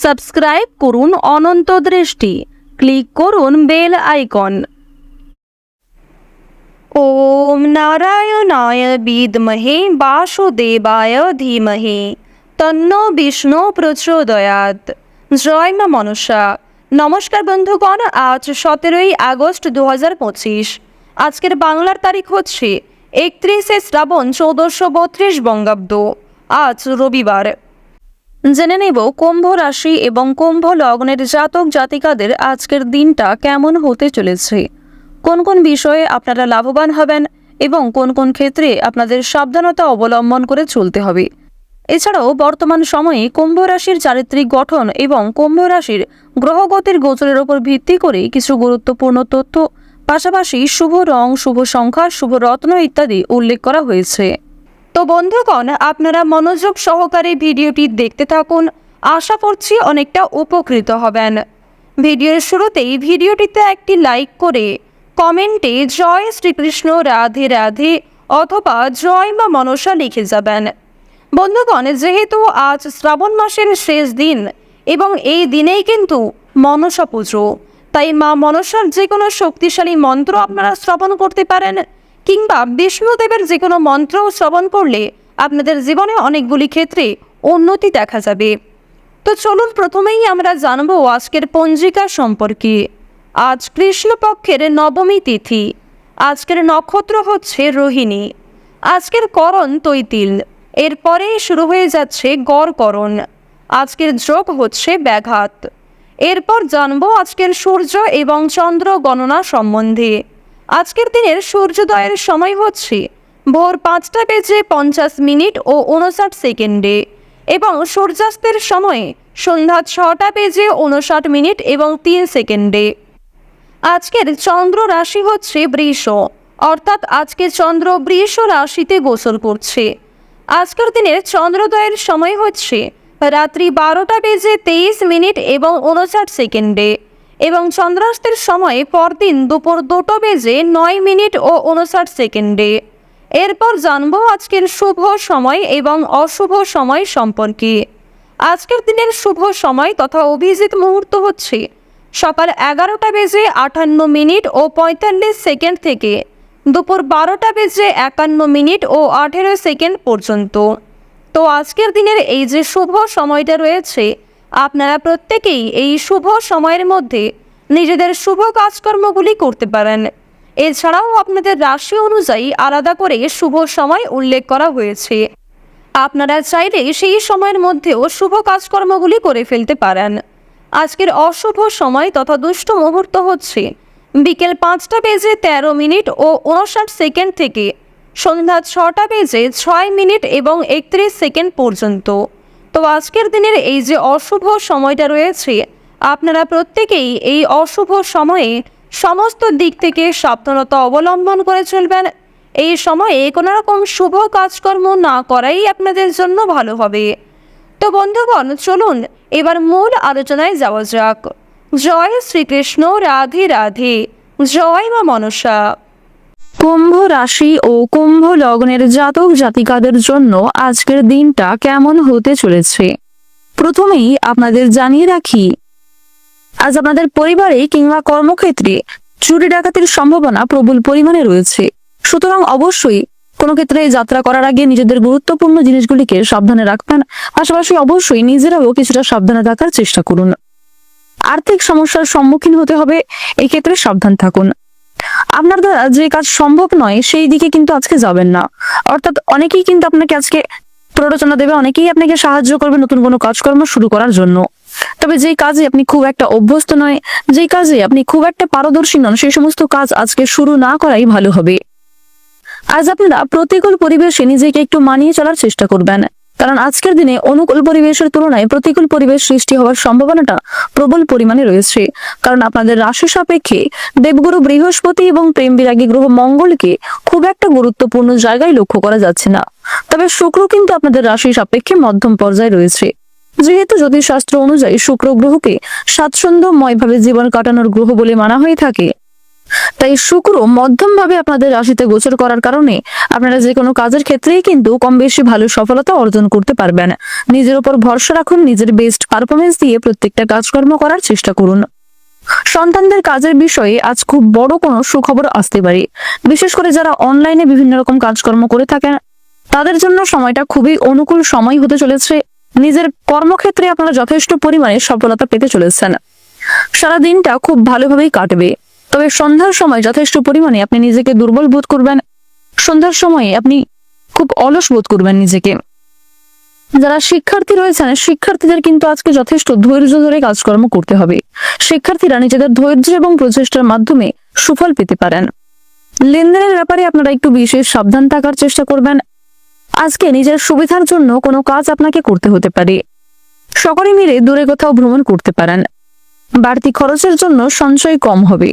Subscribe করুন অনন্ত দৃষ্টি, click করুন বেল আইকন। ওম নারায়ণায় বিদ্মহে বাসুদেবায় ধীমহি তন্নো বিষ্ণু প্রচোদয়াৎ। জয় মা মনসা। নমস্কার বন্ধুগণ, আজ 17ই আগস্ট 2025। আজকের বাংলার তারিখ হচ্ছে 31শে শ্রাবণ 1432 বঙ্গাব্দ। আজ রবিবার। জেনে নেব কুম্ভ রাশি এবং কুম্ভ লগ্নের জাতক জাতিকাদের আজকের দিনটা কেমন হতে চলেছে, কোন কোন বিষয়ে আপনারা লাভবান হবেন এবং কোন কোন ক্ষেত্রে আপনাদের সাবধানতা অবলম্বন করে চলতে হবে। এছাড়াও বর্তমান সময়ে কুম্ভ রাশির চারিত্রিক গঠন এবং কুম্ভ রাশির গ্রহগতির গোচরের উপর ভিত্তি করে কিছু গুরুত্বপূর্ণ তথ্য, পাশাপাশি শুভ রং, শুভ সংখ্যা, শুভ রত্ন ইত্যাদি উল্লেখ করা হয়েছে। তো বন্ধুগণ, আপনারা মনোযোগ সহকারে ভিডিওটি দেখতে থাকুন, আশা করছি অনেকটা উপকৃত হবেন। ভিডিওর শুরুতেই ভিডিওটিতে একটি লাইক করে কমেন্টে জয় শ্রীকৃষ্ণ, রাধে রাধে অথবা জয় মা মনসা লিখে যাবেন। বন্ধুগণ, যেহেতু আজ শ্রাবণ মাসের শেষ দিন এবং এই দিনেই কিন্তু মনসা পুজো, তাই মা মনসার যে কোনো শক্তিশালী মন্ত্র আপনারা শ্রবণ করতে পারেন, কিংবা বিষ্ণুদেবের যে কোনো মন্ত্র শ্রবণ করলে আপনাদের জীবনে অনেকগুলি ক্ষেত্রে উন্নতি দেখা যাবে। তো চলুন প্রথমেই আমরা জানবো আজকের পঞ্জিকা সম্পর্কে। আজ কৃষ্ণপক্ষের নবমী তিথি। আজকের নক্ষত্র হচ্ছে রোহিণী। আজকের করণ তৈতিল। এরপরে শুরু হয়ে যাচ্ছে গড়করণ। আজকের যোগ হচ্ছে ব্যাঘাত। এরপর জানবো আজকের সূর্য এবং চন্দ্র গণনা সম্বন্ধে। আজকের দিনের সূর্যোদয়ের সময় হচ্ছে ভোর 5টা বেজে 50 মিনিট ও 59 সেকেন্ডে এবং সূর্যাস্তের সময় সন্ধ্যা 6টা বেজে 59 মিনিট এবং 3 সেকেন্ডে। আজকের চন্দ্র রাশি হচ্ছে বৃষ, অর্থাৎ আজকে চন্দ্র বৃষ রাশিতে গোচর করছে। আজকের দিনের চন্দ্রোদয়ের সময় হচ্ছে রাত্রি 12টা বেজে 23 মিনিট এবং 59 সেকেন্ডে এবং চন্দ্রাস্তের সময় পরদিন দুপুর 2টা বেজে 9 মিনিট ও 59 সেকেন্ডে। এরপর জানবো আজকের শুভ সময় এবং অশুভ সময় সম্পর্কে। আজকের দিনের শুভ সময় তথা অভিজিৎ মুহূর্ত হচ্ছে সকাল 11টা বেজে 58 মিনিট ও 45 সেকেন্ড থেকে দুপুর 12টা বেজে 51 মিনিট ও 18 সেকেন্ড পর্যন্ত। তো আজকের দিনের এই যে শুভ সময়টা রয়েছে, আপনারা প্রত্যেকেই এই শুভ সময়ের মধ্যে নিজেদের শুভ কাজকর্মগুলি করতে পারেন। এছাড়াও আপনাদের রাশি অনুযায়ী আলাদা করে শুভ সময় উল্লেখ করা হয়েছে। আপনারা চাইলে সেই সময়ের মধ্যেও শুভ কাজকর্মগুলি করে ফেলতে পারেন। আজকের অশুভ সময় তথা দুষ্ট মুহূর্ত হচ্ছে বিকেল 5টা বেজে 13 মিনিট ও 59 সেকেন্ড থেকে সন্ধ্যা 6টা বেজে 6 মিনিট এবং 31 সেকেন্ড পর্যন্ত। তো আজকের দিনের এই যে অশুভ সময়টা রয়েছে, আপনারা প্রত্যেকেই এই অশুভ সময়ে সমস্ত দিক থেকে সাবধানতা অবলম্বন করে চলবেন। এই সময়ে কোনো রকম শুভ কাজকর্ম না করাই আপনাদের জন্য ভালো হবে। তো বন্ধুগণ, চলুন এবার মূল আলোচনায় যাওয়া যাক। জয় শ্রীকৃষ্ণ, রাধে রাধে, জয় মা মনসা। কুম্ভ রাশি ও কুম্ভ লগ্নের জাতক জাতিকাদের জন্য আজকের দিনটা কেমন হতে চলেছে প্রথমেই আপনাদের জানিয়ে রাখি, আজ আপনাদের পরিবারে কিংবা কর্মক্ষেত্রে চুরি ডাকাতির সম্ভাবনা প্রবল পরিমাণে রয়েছে। সুতরাং অবশ্যই কোনো ক্ষেত্রে যাত্রা করার আগে নিজেদের গুরুত্বপূর্ণ জিনিসগুলিকে সাবধানে রাখবেন। পাশাপাশি অবশ্যই নিজেরাও কিছুটা সাবধানে থাকার চেষ্টা করুন। আর্থিক সমস্যার সম্মুখীন হতে হবে, এই ক্ষেত্রে সাবধান থাকুন। আপনার দ্বারা যে কাজ সম্ভব নয় সেই দিকে কিন্তু আজকে যাবেন না। অর্থাৎ অনেকেই কিন্তু আপনাকে আজকে প্ররোচনা দেবে, অনেকেই আপনাকে সাহায্য করবে নতুন কোনো কাজকর্ম শুরু করার জন্য। তবে যেই কাজে আপনি খুব একটা অভ্যস্ত নয়, যেই কাজে আপনি খুব একটা পারদর্শী নন, সেই সমস্ত কাজ আজকে শুরু না করাই ভালো হবে। আজ আপনারা প্রতিকূল পরিবেশে নিজেকে একটু মানিয়ে চলার চেষ্টা করবেন, কারণ আজকের দিনে অনুকূল পরিবেশের তুলনায় প্রতিকূল পরিবেশ সৃষ্টি হওয়ার সম্ভাবনাটা প্রবল পরিমাণে রয়েছে। কারণ আপনাদের রাশি সাপেক্ষে দেবগুরু বৃহস্পতি এবং প্রেম বিরাগী গ্রহ মঙ্গলকে খুব একটা গুরুত্বপূর্ণ জায়গায় লক্ষ্য করা যাচ্ছে না। তবে শুক্র কিন্তু আপনাদের রাশি সাপেক্ষে মধ্যম পর্যায়ে রয়েছে। যেহেতু জ্যোতিষশাস্ত্র অনুযায়ী শুক্র গ্রহকে স্বাচ্ছন্দ্যময়ভাবে জীবন কাটানোর গ্রহ বলে মানা হয়ে থাকে, তাই শুক্র মধ্যম ভাবে আপনাদের রাশিতে গোচর করার কারণে আপনারা যে কোনো কাজের ক্ষেত্রেই কিন্তু কম বেশি ভালো সফলতা অর্জন করতে পারবেন। নিজের উপর ভরসা রাখুন, নিজের বেস্ট পারফরমেন্স দিয়ে প্রত্যেকটা কাজকর্ম করার চেষ্টা করুন। সন্তানদের কাজের বিষয়ে আজ খুব বড় কোনো সুখবর আসতে পারে। বিশেষ করে যারা অনলাইনে বিভিন্ন রকম কাজকর্ম করে থাকেন তাদের জন্য সময়টা খুবই অনুকূল সময় হতে চলেছে। নিজের কর্মক্ষেত্রে আপনারা যথেষ্ট পরিমাণে সফলতা পেতে চলেছেন। সারা দিনটা খুব ভালোভাবেই কাটবে, তবে সন্ধ্যার সময় যথেষ্ট পরিমাণে আপনি নিজেকে দুর্বল বোধ করবেন। সন্ধ্যার সময়ে আপনি খুব অলস বোধ করবেন নিজেকে। যারা শিক্ষার্থী রয়েছেন শিক্ষার্থীদের কিন্তু আজকে যথেষ্ট ধৈর্য ধরে কাজকর্ম করতে হবে। শিক্ষার্থীরা নিজেদের ধৈর্য এবং প্রচেষ্টার মাধ্যমে সুফল পেতে পারেন। লেনদেনের ব্যাপারে আপনারা একটু বিশেষ সাবধান থাকার চেষ্টা করবেন। আজকে নিজের সুবিধার জন্য কোনো কাজ আপনাকে করতে হতে পারে। সকলে মিলে দূরে কোথাও ভ্রমণ করতে পারেন। বাড়তি খরচের জন্য সঞ্চয় কম হবে।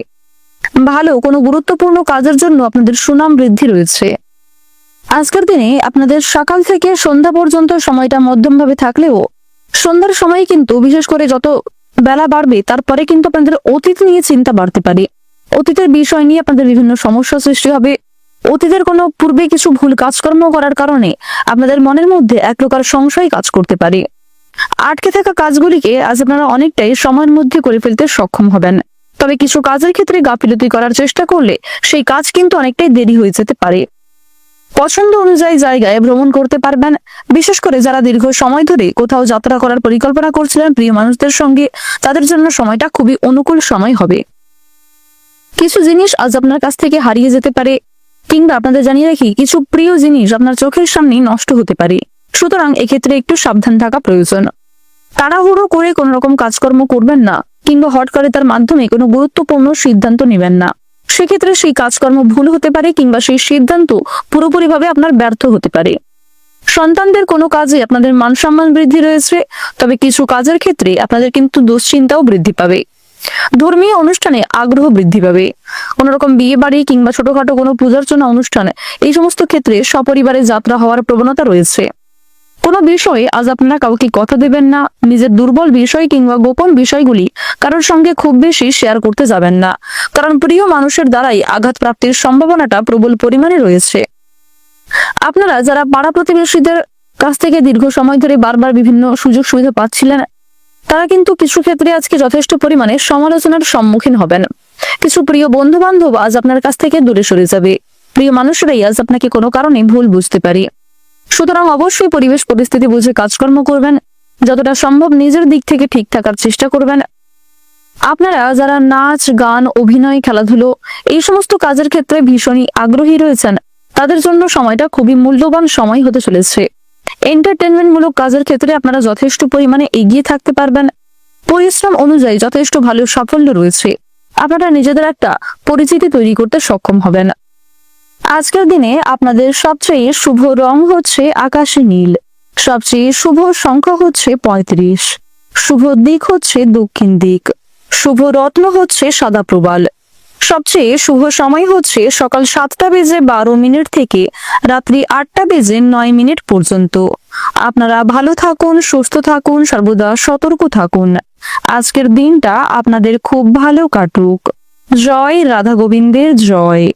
ভালো কোনো গুরুত্বপূর্ণ কাজের জন্য আপনাদের সুনাম বৃদ্ধি রয়েছে। আজকের দিনে আপনাদের সকাল থেকে সন্ধ্যা পর্যন্ত সময়টা মধ্যমভাবে থাকলেও সন্ধ্যার সময় কিন্তু বিশেষ করে যত বেলা বাড়বে তারপরে কিন্তু আপনাদের অতীত নিয়ে চিন্তা বাড়তে পারে। অতীতের বিষয় নিয়ে আপনাদের বিভিন্ন সমস্যা সৃষ্টি হবে। অতীতের কোনো পূর্বে কিছু ভুল কাজকর্ম করার কারণে আপনাদের মনের মধ্যে এক প্রকার সংশয় কাজ করতে পারে। আটকে থাকা কাজগুলিকে আজ আপনারা অনেকটাই সময়ের মধ্যে করে ফেলতে সক্ষম হবেন। তবে কিছু কাজের ক্ষেত্রে গাফিলতি করার চেষ্টা করলে সেই কাজ কিন্তু অনেকটাই দেরি হয়ে যেতে পারে। পছন্দ অনুযায়ী জায়গায় ভ্রমণ করতে পারবেন। বিশেষ করে যারা দীর্ঘ সময় ধরে কোথাও যাত্রা করার পরিকল্পনা করছিলেন প্রিয় মানুষদের সঙ্গে, তাদের জন্য সময়টা খুবই অনুকূল সময় হবে। কিছু জিনিস আজ আপনার কাছ থেকে হারিয়ে যেতে পারে, কিংবা আপনাদের জানিয়ে রাখি কিছু প্রিয় জিনিস আপনার চোখের সামনে নষ্ট হতে পারে। সুতরাং এক্ষেত্রে একটু সাবধান থাকা প্রয়োজন। তাড়াহুড়ো করে কোনো রকম কাজকর্ম করবেন না, কিংবা হট করে তার মাধ্যমে কোনো গুরুত্বপূর্ণ সিদ্ধান্ত নেবেন না। সেক্ষেত্রে সেই কাজকর্ম ভুল হতে পারে, কিংবা সেই সিদ্ধান্ত পুরোপুরিভাবে আপনার ব্যর্থ হতে পারে। সন্তানদের কোনো কাজে আপনাদের মান সম্মান বৃদ্ধি রয়েছে, তবে কিছু কাজের ক্ষেত্রে আপনাদের কিন্তু দুশ্চিন্তাও বৃদ্ধি পাবে। ধর্মীয় অনুষ্ঠানে আগ্রহ বৃদ্ধি পাবে। কোন রকম বিয়ে বাড়ি কিংবা ছোটখাটো কোনো পূজার্চনা অনুষ্ঠানে এই সমস্ত ক্ষেত্রে সপরিবারে যাত্রা হওয়ার প্রবণতা রয়েছে। কোনো বিষয়ে আজ আপনারা কাউকে কথা দেবেন না। নিজের দুর্বল বিষয় কিংবা গোপন বিষয়গুলি কারোর সঙ্গে খুব বেশি শেয়ার করতে যাবেন না, কারণ প্রিয় মানুষের দ্বারাই আঘাত প্রাপ্তির সম্ভাবনাটা প্রবল পরিমাণে রয়েছে। আপনারা যারা পাড়া প্রতিবেশীদের কাছ থেকে দীর্ঘ সময় ধরে বারবার বিভিন্ন সুযোগ সুবিধা পাচ্ছিলেন, তারা কিন্তু কিছু ক্ষেত্রে আজকে যথেষ্ট পরিমাণে সমালোচনার সম্মুখীন হবেন। কিছু প্রিয় বন্ধু বান্ধব আজ আপনার কাছ থেকে দূরে সরে যাবে। প্রিয় মানুষরাই আজ আপনাকে কোনো কারণে ভুল বুঝতে পারে। সুতরাং অবশ্যই পরিবেশ পরিস্থিতি বুঝে কাজকর্ম করবেন। যতটা সম্ভব নিজের দিক থেকে ঠিক থাকার চেষ্টা করবেন। আপনারা যারা নাচ, গান, অভিনয়, খেলাধুলো এই সমস্ত কাজের ক্ষেত্রে ভীষণই আগ্রহী রয়েছেন, তাদের জন্য সময়টা খুবই মূল্যবান সময় হতে চলেছে। এন্টারটেনমেন্ট মূলক কাজের ক্ষেত্রে আপনারা যথেষ্ট পরিমাণে এগিয়ে থাকতে পারবেন। পরিশ্রম অনুযায়ী যথেষ্ট ভালো সাফল্য রয়েছে। আপনারা নিজেদের একটা পরিচিতি তৈরি করতে সক্ষম হবেন। আজকের দিনে আপনাদের সবচেয়ে শুভ রং হচ্ছে আকাশী নীল। সবচেয়ে শুভ সংখ্যা হচ্ছে 35। শুভ দিক হচ্ছে দক্ষিণ দিক। শুভ রত্ন হচ্ছে সাদা প্রবাল। সবচেয়ে শুভ সময় হচ্ছে সকাল 7টা বেজে 12 মিনিট থেকে রাত্রি 8টা বেজে 9 মিনিট পর্যন্ত। আপনারা ভালো থাকুন, সুস্থ থাকুন, সর্বদা সতর্ক থাকুন। আজকের দিনটা আপনাদের খুব ভালো কাটুক। জয় রাধা গোবিন্দের জয়।